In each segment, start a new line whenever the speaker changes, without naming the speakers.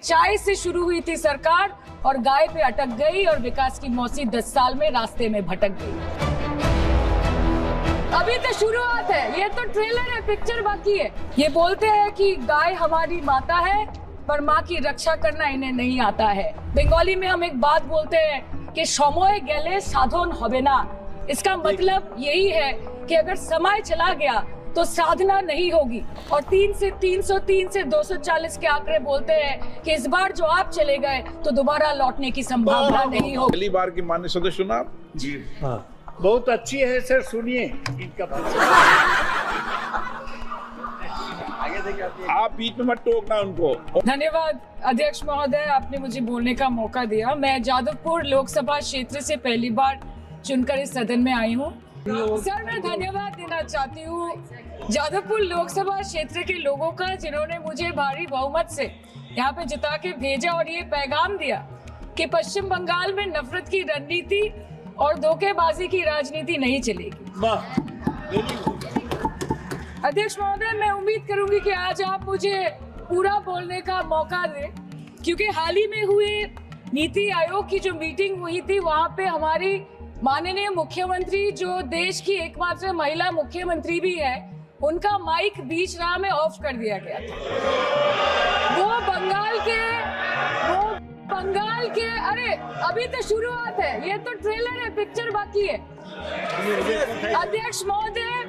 चाय से शुरू हुई थी सरकार और गाय पे अटक गई और विकास की मौसी 10 साल में रास्ते में भटक गई। अभी तो शुरुआत है, ये तो ट्रेलर है, पिक्चर बाकी है। ये बोलते हैं कि गाय हमारी माता है पर माँ की रक्षा करना इन्हें नहीं आता है। बंगाली में हम एक बात बोलते हैं कि समय गेले साधन होबे ना। इसका मतलब यही है कि अगर समय चला गया तो साधना नहीं होगी। और 3 से 303 से 240 के आंकड़े बोलते हैं कि इस बार जो आप चले गए तो दोबारा लौटने की संभावना नहीं होगी।
पहली बार की माननीय सदस्य सुना जी?
हाँ, बहुत अच्छी है सर, सुनिए इनका।
आप बीच में मत टोकना उनको।
धन्यवाद अध्यक्ष महोदय, आपने मुझे बोलने का मौका दिया। मैं जादवपुर लोकसभा क्षेत्र से पहली बार चुनकर इस सदन में आई हूँ। सर, मैं धन्यवाद देना चाहती हूँ जादवपुर लोकसभा क्षेत्र के लोगों का, जिन्होंने मुझे भारी बहुमत से यहाँ पे जिता के भेजा और ये पैगाम दिया कि पश्चिम बंगाल में नफरत की रणनीति और धोखेबाजी की राजनीति नहीं चलेगी। अध्यक्ष महोदय, मैं उम्मीद करूंगी कि आज आप मुझे पूरा बोलने का मौका दें, क्योंकि हाल ही में हुए नीति आयोग की जो मीटिंग हुई थी वहां पे हमारी माननीय मुख्यमंत्री, जो देश की एकमात्र महिला मुख्यमंत्री भी है, उनका माइक बीच राह में ऑफ कर दिया गया था। वो बंगाल के अरे अभी तो शुरुआत है, ये तो ट्रेलर है, पिक्चर बाकी है। अध्यक्ष महोदय,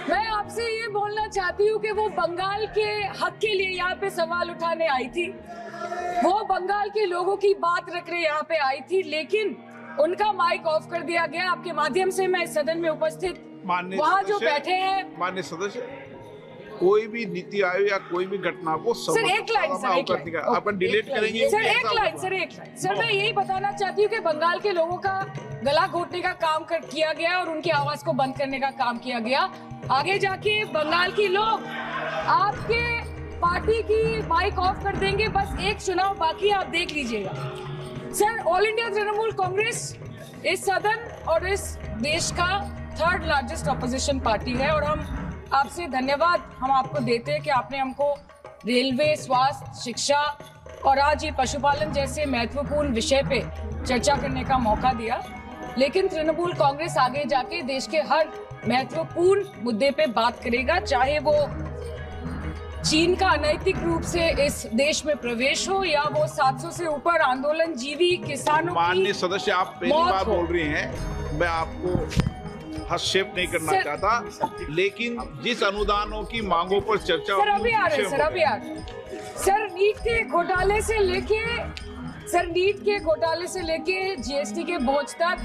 मैं आपसे ये बोलना चाहती हूँ कि वो बंगाल के हक के लिए यहाँ पे सवाल उठाने आई थी, वो बंगाल के लोगों की बात रखने यहाँ पे आई थी, लेकिन उनका माइक ऑफ कर दिया गया। आपके माध्यम से मैं इस सदन में उपस्थित वहाँ जो बैठे हैं
माननीय सदस्य, कोई भी नीति आयोग या कोई भी घटना को
सर एक लाइन
अपन डिलीट करेंगे।
सर एक लाइन सर मैं यही बताना चाहती हूँ कि बंगाल के लोगों का गला घोटने का काम किया गया और उनकी आवाज को बंद करने का काम किया गया। आगे जाके बंगाल के लोग आपके पार्टी की माइक ऑफ कर देंगे। बस एक चुनाव बाकी, आप देख लीजिएगा। Sir, all India Trinamool Congress इस सदन और इस देश का 3rd लार्जेस्ट ऑपोजिशन पार्टी है और हम आपसे धन्यवाद हम आपको देते हैं कि आपने हमको रेलवे, स्वास्थ्य, शिक्षा और आज ये पशुपालन जैसे महत्वपूर्ण विषय पे चर्चा करने का मौका दिया। लेकिन तृणमूल कांग्रेस आगे जाके देश के हर महत्वपूर्ण मुद्दे पे बात करेगा, चाहे वो चीन का अनैतिक रूप से इस देश में प्रवेश हो या वो 700 से ऊपर आंदोलन जीवी किसानों की।
माननीय सदस्य, आप पहली बार बोल रही हैं, मैं आपको हस्तक्षेप नहीं करना चाहता, लेकिन जिस अनुदानों की मांगों पर चर्चा
सर अभी आ रहे हैं सर नीट के घोटाले से लेके जीएसटी के बोझ तक,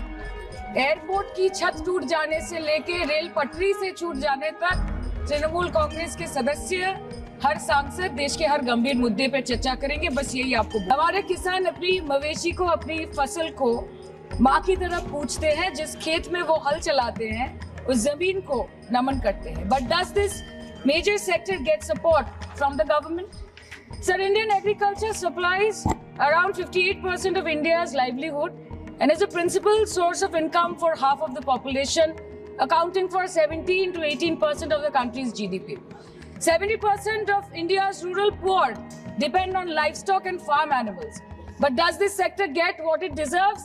एयरपोर्ट की छत टूट जाने से लेके रेल पटरी से छूट जाने तक, तृणमूल कांग्रेस के सदस्य, हर सांसद देश के हर गंभीर मुद्दे पर चर्चा करेंगे। बस यही आपको, हमारे किसान अपनी मवेशी को, अपनी फसल को माँ की तरफ पूछते हैं, जिस खेत में वो हल चलाते हैं उस जमीन को नमन करते हैं। But does this major sector get support from the government? Sir, Indian agriculture supplies around 58% of India's livelihood and is a principal source of income for half of the population, accounting for 17 to 18% of the country's GDP. 70% of India's rural poor depend on livestock and farm animals. But does this sector get what it deserves?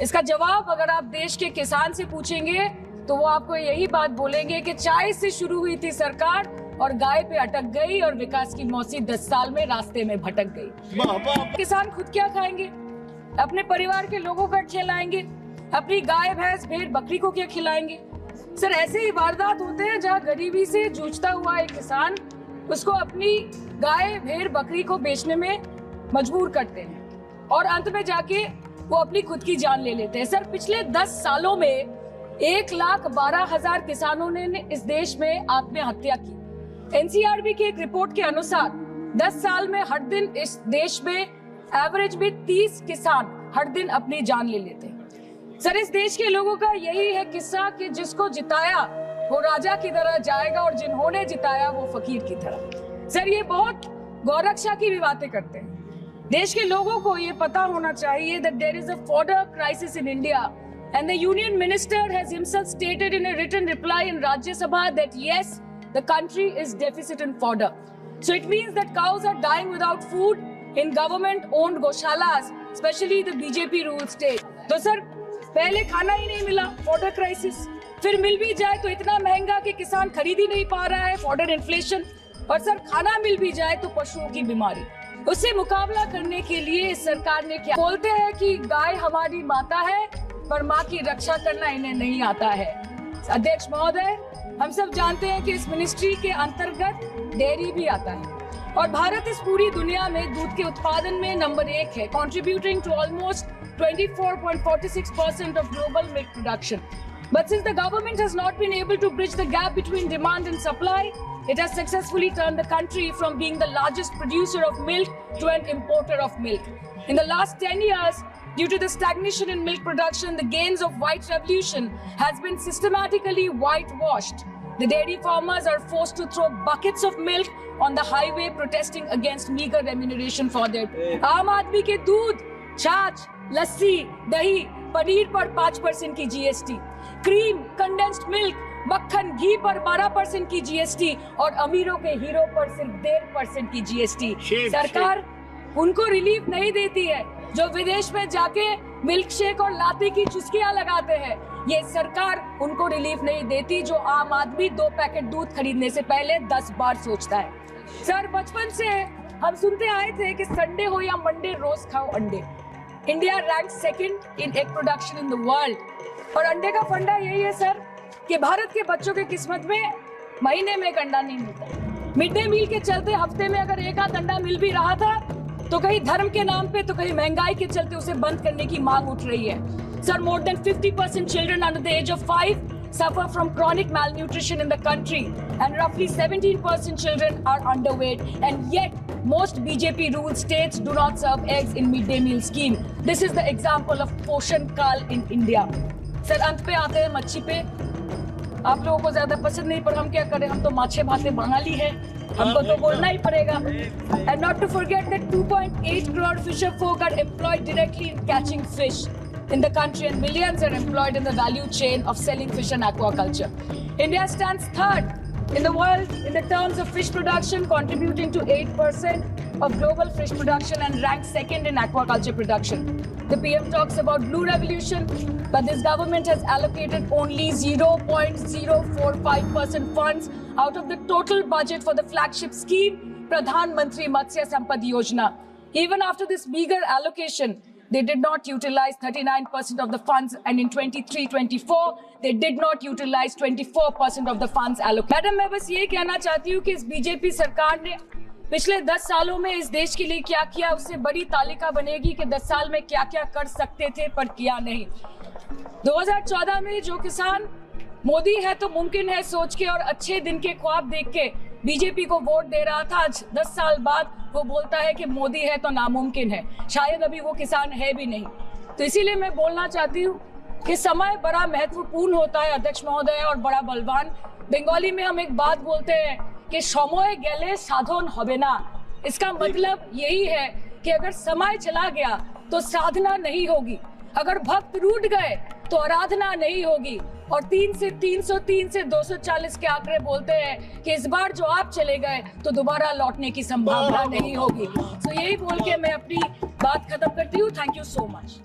इसका जवाब अगर आप देश के किसान से पूछेंगे तो वो आपको यही बात बोलेंगे कि चाय से शुरू हुई थी सरकार और गाय पे अटक गई और विकास की मौसी 10 साल में रास्ते में भटक गई। किसान खुद क्या खाएंगे? अपने परिवार के लोगों का खिलाएंगे? अपनी गाय, भैंस, भेड़, बकरी को क्या खिलाएंगे? सर, ऐसे ही वारदात होते हैं जहाँ गरीबी से जूझता हुआ एक किसान उसको अपनी गाय, भेड़, बकरी को बेचने में मजबूर करते हैं और अंत में जाके वो अपनी खुद की जान ले लेते हैं। सर, पिछले 10 सालों में 1,12,000 किसानों ने इस देश में आत्महत्या की। एनसीआरबी की एक रिपोर्ट के अनुसार 10 साल में हर दिन इस देश में एवरेज में 30 किसान हर दिन अपनी जान ले लेते हैं। सर, इस देश के लोगों का यही है किस्सा कि जिसको जिताया वो राजा की तरह जाएगा और जिन्होंने जिताया वो फकीर की तरह। सर, ये बहुत गौरक्षा की भी बातें करते हैं। देश के लोगों को ये पता होना चाहिए that there is a fodder crisis in India and the union minister has himself stated in a written reply in Rajya Sabha that yes, the country is deficit in fodder. So it means that cows are dying without food in government-owned goshalas, especially the BJP-ruled state. तो sir पहले खाना ही नहीं मिला, fodder crisis, फिर मिल भी जाए तो इतना महंगा कि किसान खरीद ही नहीं पा रहा है, फॉडर इन्फ्लेशन, और सर खाना मिल भी जाए तो पशुओं की बीमारी। उससे मुकाबला करने के लिए सरकार ने क्या बोलते हैं कि गाय हमारी माता है, पर माँ की रक्षा करना इन्हें नहीं आता है। अध्यक्ष महोदय, हम सब जानते हैं कि इस मिनिस्ट्री के अंतर्गत डेयरी भी आता है और भारत इस पूरी दुनिया में दूध के उत्पादन में नंबर 1 है, contributing to almost 24.46% of global milk production. But since the government has not been able to bridge the gap between demand and supply, it has successfully turned the country from being the largest producer of milk to an importer of milk. In the last 10 years, due to the stagnation in milk production, the gains of white revolution has been systematically whitewashed. The dairy farmers are forced to throw buckets of milk on the highway protesting against meager remuneration for their आम आदमी के दूध, छाछ, लस्सी, दही, पनीर पर 5% की GST, cream, condensed milk, मक्खन, घी पर 12% की जीएसटी और अमीरों के हीरो पर सिर्फ 1.5% की जीएसटी। सरकार उनको रिलीफ नहीं देती है जो विदेश में जाके मिल्क शेक और लाते की चुस्कियां लगाते हैं। ये सरकार उनको रिलीफ नहीं देती जो आम आदमी 2 पैकेट दूध खरीदने से पहले 10 बार सोचता है। सर बचपन से हम सुनते आए थे कि संडे हो या मंडे रोज खाओ अंडे। India rank 2nd in egg production in the world और अंडे का फंडा यही है सर कि भारत के बच्चों के किस्मत में महीने में एक अंडा नहीं मिलता। मिड डे मील के चलते हफ्ते में अगर एक आध अंडा मिल भी रहा था तो कहीं धर्म के नाम पे तो कहीं महंगाई के चलते उसे बंद करने की मांग उठ रही है। Sir more than 50% children under the age of 5 suffer from chronic malnutrition in the country and roughly 17% children are underweight, and yet most BJP ruled states do not serve eggs in midday meal scheme. This is the example of Poshan Kal in India. Sir अंत पे आते हैं मच्छी पे। आप लोगों को ज्यादा पसंद नहीं, पर हम क्या करें, हम तो माछे भाते बंगाली है, हमको तो बोलना ही पड़ेगा। And not to forget that 2.8 crore fisher folk are employed directly in catching fish in the country and millions are employed in the value chain of selling fish and aquaculture. India stands 3rd in the world in the terms of fish production, contributing to 8% of global fish production and ranks 2nd in aquaculture production. The PM talks about blue revolution, but this government has allocated only 0.045% funds out of the total budget for the flagship scheme, Pradhan Mantri Matsya Sampad Yojana. Even after this meager allocation, they did not utilize 39% of the funds, and in 23-24, they did not utilize 24% of the funds allocated. Madam मैं बस ये कहना चाहती हूँ कि इस BJP सरकार ने पिछले 10 सालों में इस देश के लिए क्या किया, उससे बड़ी तालिका बनेगी कि 10 साल में क्या क्या कर सकते थे पर किया नहीं। 2014 में जो किसान मोदी है तो मुमकिन है सोच के और अच्छे दिन के ख्वाब देख के बीजेपी को वोट दे रहा था, आज 10 साल बाद वो बोलता है कि मोदी है तो नामुमकिन है, शायद अभी वो किसान है भी नहीं। तो इसीलिए मैं बोलना चाहती हूँ कि समय बड़ा महत्वपूर्ण होता है अध्यक्ष महोदय और बड़ा बलवान। बंगाली में हम एक बात बोलते हैं कि समय गेले साधन होबे ना। इसका मतलब यही है कि अगर समय चला गया तो साधना नहीं होगी, अगर भक्त रूठ गए तो आराधना नहीं होगी। और 3 से 303 से 240 के आंकड़े बोलते हैं कि इस बार जो आप चले गए तो दोबारा लौटने की संभावना नहीं होगी। तो यही बोल के मैं अपनी बात खत्म करती हूँ। Thank you so much.